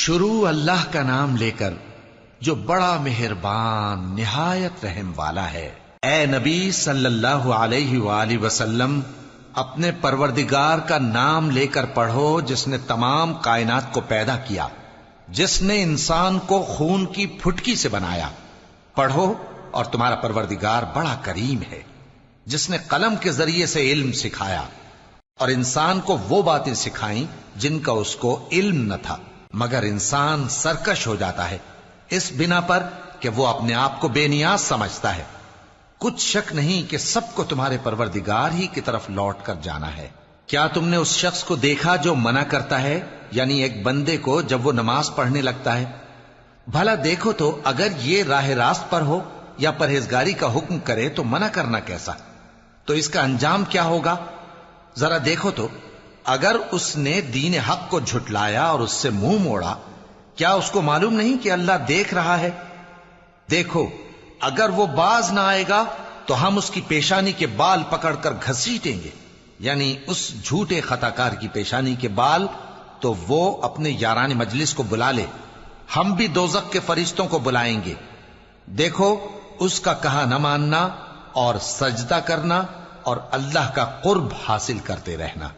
شروع اللہ کا نام لے کر جو بڑا مہربان نہایت رحم والا ہے۔ اے نبی صلی اللہ علیہ وآلہ وسلم، اپنے پروردگار کا نام لے کر پڑھو جس نے تمام کائنات کو پیدا کیا، جس نے انسان کو خون کی پھٹکی سے بنایا۔ پڑھو، اور تمہارا پروردگار بڑا کریم ہے، جس نے قلم کے ذریعے سے علم سکھایا اور انسان کو وہ باتیں سکھائیں جن کا اس کو علم نہ تھا، مگر انسان سرکش ہو جاتا ہے اس بنا پر کہ وہ اپنے آپ کو بے نیاز سمجھتا ہے۔ کچھ شک نہیں کہ سب کو تمہارے پروردگار ہی کی طرف لوٹ کر جانا ہے۔ کیا تم نے اس شخص کو دیکھا جو منع کرتا ہے، یعنی ایک بندے کو جب وہ نماز پڑھنے لگتا ہے؟ بھلا دیکھو تو اگر یہ راہ راست پر ہو یا پرہیزگاری کا حکم کرے تو منع کرنا کیسا؟ تو اس کا انجام کیا ہوگا؟ ذرا دیکھو تو اگر اس نے دین حق کو جھٹلایا اور اس سے منہ موڑا، کیا اس کو معلوم نہیں کہ اللہ دیکھ رہا ہے؟ دیکھو، اگر وہ باز نہ آئے گا تو ہم اس کی پیشانی کے بال پکڑ کر گھسیٹیں گے، یعنی اس جھوٹے خطا کار کی پیشانی کے بال، تو وہ اپنے یاران مجلس کو بلا لے، ہم بھی دوزخ کے فرشتوں کو بلائیں گے۔ دیکھو، اس کا کہا نہ ماننا اور سجدہ کرنا اور اللہ کا قرب حاصل کرتے رہنا۔